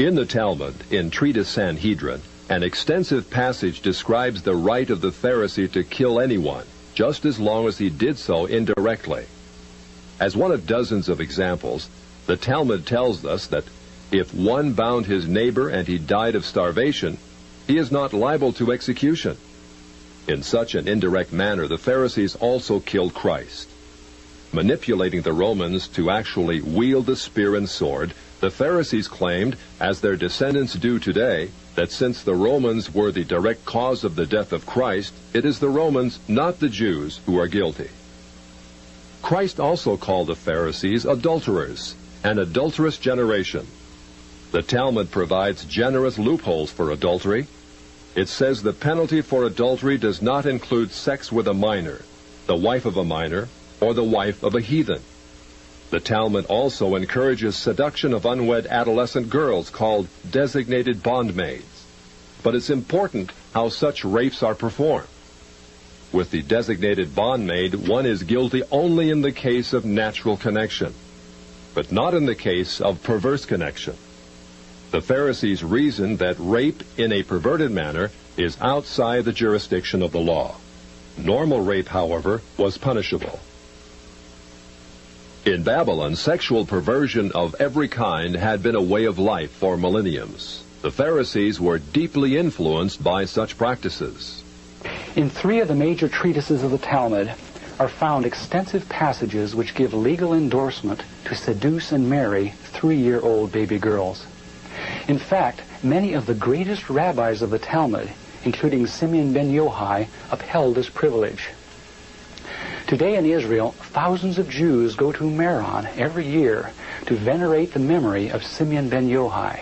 In the Talmud, in Treatise Sanhedrin, an extensive passage describes the right of the Pharisee to kill anyone, just as long as he did so indirectly. As one of dozens of examples, the Talmud tells us that if one bound his neighbor and he died of starvation, he is not liable to execution. In such an indirect manner, the Pharisees also killed Christ. Manipulating the Romans to actually wield the spear and sword, the Pharisees claimed, as their descendants do today, that since the Romans were the direct cause of the death of Christ, it is the Romans, not the Jews, who are guilty. Christ also called the Pharisees adulterers, an adulterous generation. The Talmud provides generous loopholes for adultery. It says the penalty for adultery does not include sex with a minor, the wife of a minor, or the wife of a heathen. The Talmud also encourages seduction of unwed adolescent girls called designated bondmaids. But it's important how such rapes are performed. With the designated bondmaid, one is guilty only in the case of natural connection, but not in the case of perverse connection. The Pharisees reasoned that rape in a perverted manner is outside the jurisdiction of the law. Normal rape, however, was punishable. In Babylon, sexual perversion of every kind had been a way of life for millenniums. The Pharisees were deeply influenced by such practices. In 3 of the major treatises of the Talmud are found extensive passages which give legal endorsement to seduce and marry 3-year-old baby girls. In fact, many of the greatest rabbis of the Talmud, including Simeon ben Yochai, upheld this privilege. Today in Israel, thousands of Jews go to Meron every year to venerate the memory of Simeon ben Yochai,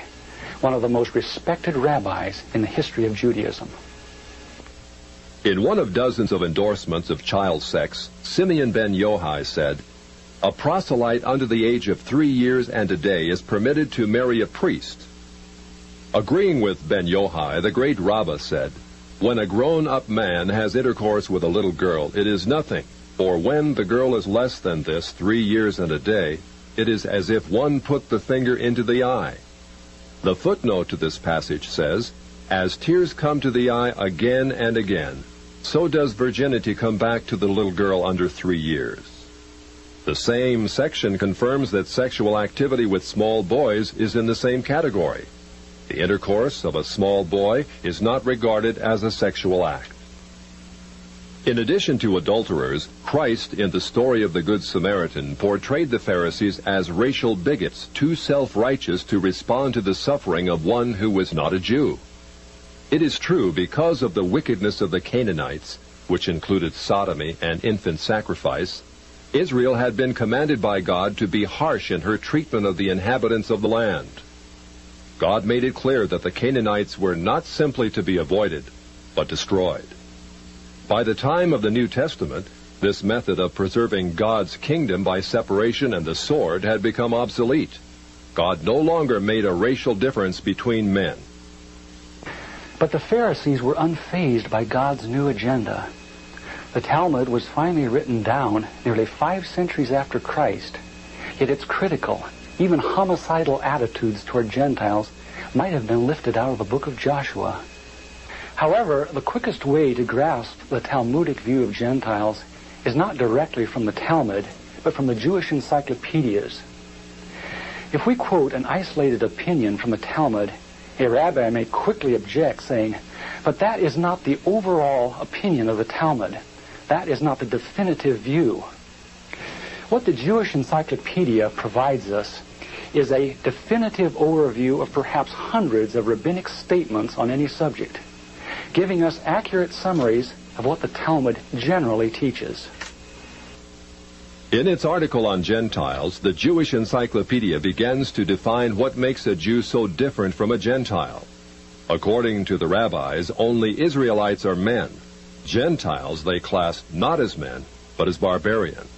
one of the most respected rabbis in the history of Judaism. In one of dozens of endorsements of child sex, Simeon ben Yochai said, "A proselyte under the age of 3 years and a day is permitted to marry a priest." Agreeing with ben Yochai, the great Rabbah said, "When a grown-up man has intercourse with a little girl, it is nothing. For when the girl is less than this, 3 years and a day, it is as if one put the finger into the eye." The footnote to this passage says, "As tears come to the eye again and again, so does virginity come back to the little girl under 3 years." The same section confirms that sexual activity with small boys is in the same category. The intercourse of a small boy is not regarded as a sexual act. In addition to adulterers, Christ, in the story of the Good Samaritan, portrayed the Pharisees as racial bigots, too self-righteous to respond to the suffering of one who was not a Jew. It is true, because of the wickedness of the Canaanites, which included sodomy and infant sacrifice, Israel had been commanded by God to be harsh in her treatment of the inhabitants of the land. God made it clear that the Canaanites were not simply to be avoided, but destroyed. By the time of the New Testament, this method of preserving God's kingdom by separation and the sword had become obsolete. God no longer made a racial difference between men. But the Pharisees were unfazed by God's new agenda. The Talmud was finally written down nearly 5 centuries after Christ, yet its critical, even homicidal attitudes toward Gentiles might have been lifted out of the book of Joshua. However, the quickest way to grasp the Talmudic view of Gentiles is not directly from the Talmud, but from the Jewish encyclopedias. If we quote an isolated opinion from the Talmud, a rabbi may quickly object, saying, "But that is not the overall opinion of the Talmud. That is not the definitive view." What the Jewish encyclopedia provides us is a definitive overview of perhaps hundreds of rabbinic statements on any subject, giving us accurate summaries of what the Talmud generally teaches. In its article on Gentiles, the Jewish Encyclopedia begins to define what makes a Jew so different from a Gentile. According to the rabbis, only Israelites are men. Gentiles they class not as men, but as barbarians.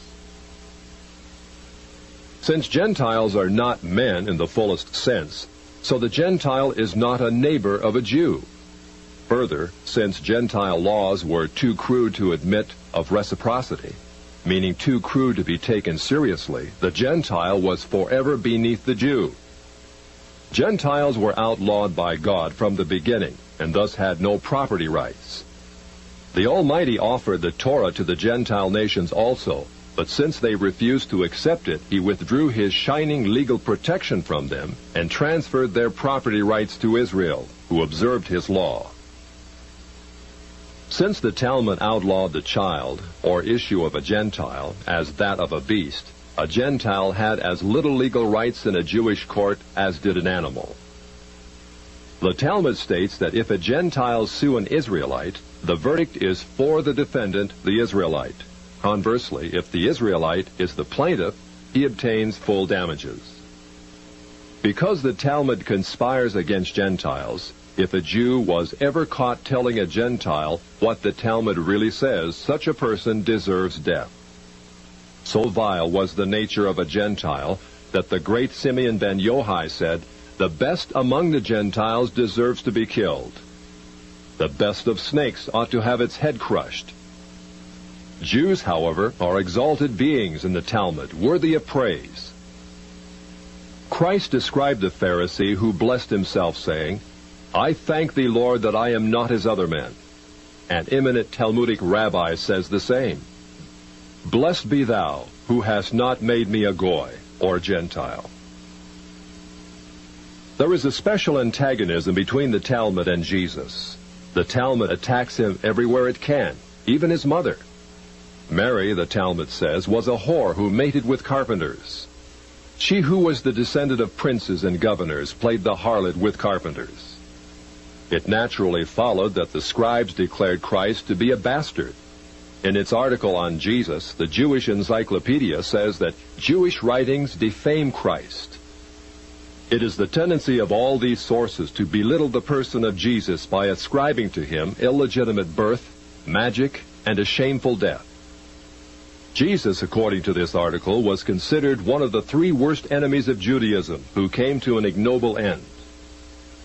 Since Gentiles are not men in the fullest sense, so the Gentile is not a neighbor of a Jew. Further, since Gentile laws were too crude to admit of reciprocity, meaning too crude to be taken seriously, the Gentile was forever beneath the Jew. Gentiles were outlawed by God from the beginning, and thus had no property rights. The Almighty offered the Torah to the Gentile nations also, but since they refused to accept it, he withdrew his shining legal protection from them and transferred their property rights to Israel, who observed his law. Since the Talmud outlawed the child, or issue of a Gentile, as that of a beast, a Gentile had as little legal rights in a Jewish court as did an animal. The Talmud states that if a Gentile sue an Israelite, the verdict is for the defendant, the Israelite. Conversely, if the Israelite is the plaintiff, he obtains full damages. Because the Talmud conspires against Gentiles, if a Jew was ever caught telling a Gentile what the Talmud really says, such a person deserves death. So vile was the nature of a Gentile that the great Simeon ben Yohai said, "The best among the Gentiles deserves to be killed. The best of snakes ought to have its head crushed." Jews, however, are exalted beings in the Talmud, worthy of praise. Christ described the Pharisee who blessed himself, saying, "I thank thee, Lord, that I am not as other men." An eminent Talmudic rabbi says the same. "Blessed be thou, who hast not made me a Goy, or Gentile." There is a special antagonism between the Talmud and Jesus. The Talmud attacks him everywhere it can, even his mother. Mary, the Talmud says, was a whore who mated with carpenters. She who was the descendant of princes and governors played the harlot with carpenters. It naturally followed that the scribes declared Christ to be a bastard. In its article on Jesus, the Jewish Encyclopedia says that Jewish writings defame Christ. It is the tendency of all these sources to belittle the person of Jesus by ascribing to him illegitimate birth, magic, and a shameful death. Jesus, according to this article, was considered one of the three worst enemies of Judaism who came to an ignoble end.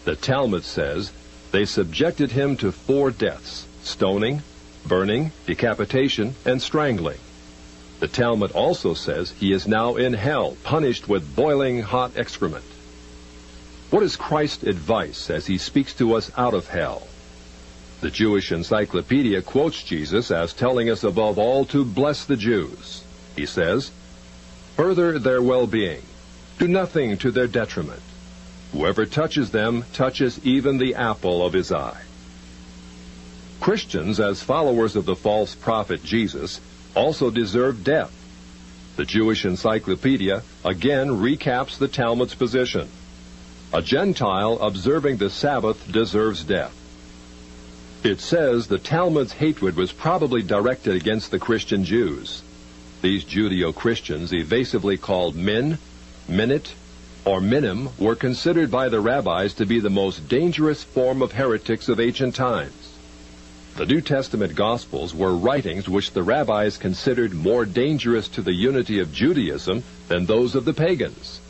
The Talmud says they subjected him to 4 deaths: stoning, burning, decapitation, and strangling. The Talmud also says he is now in hell, punished with boiling hot excrement. What is Christ's advice as he speaks to us out of hell? The Jewish Encyclopedia quotes Jesus as telling us above all to bless the Jews. He says, "Further their well-being. Do nothing to their detriment. Whoever touches them touches even the apple of his eye." Christians, as followers of the false prophet Jesus, also deserve death. The Jewish Encyclopedia again recaps the Talmud's position. A Gentile observing the Sabbath deserves death. It says the Talmud's hatred was probably directed against the Christian Jews. These Judeo-Christians, evasively called Min, Minit, or Minim, were considered by the rabbis to be the most dangerous form of heretics of ancient times. The New Testament Gospels were writings which the rabbis considered more dangerous to the unity of Judaism than those of the pagans.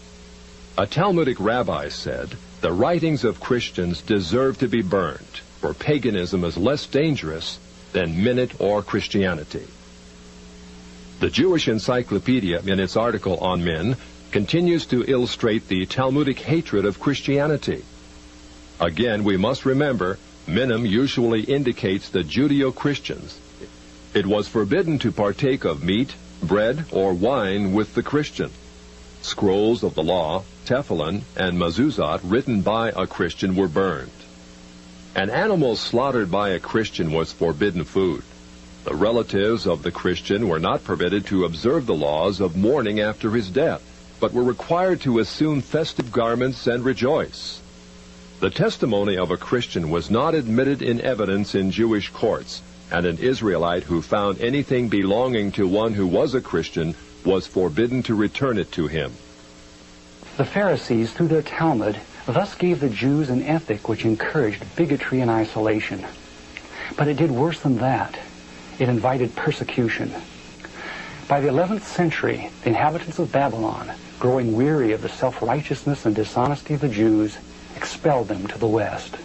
A Talmudic rabbi said, "The writings of Christians deserve to be burned, for paganism is less dangerous than Minute or Christianity." The Jewish Encyclopedia, in its article on Min, continues to illustrate the Talmudic hatred of Christianity. Again, we must remember, Minim usually indicates the Judeo-Christians. It was forbidden to partake of meat, bread, or wine with the Christian. Scrolls of the law, Tefillin, and Mezuzot written by a Christian were burned. An animal slaughtered by a Christian was forbidden food. The relatives of the Christian were not permitted to observe the laws of mourning after his death, but were required to assume festive garments and rejoice. The testimony of a Christian was not admitted in evidence in Jewish courts, and an Israelite who found anything belonging to one who was a Christian was forbidden to return it to him. The Pharisees, through their Talmud, thus gave the Jews an ethic which encouraged bigotry and isolation. But it did worse than that. It invited persecution. By the 11th century, the inhabitants of Babylon, growing weary of the self-righteousness and dishonesty of the Jews, expelled them to the west.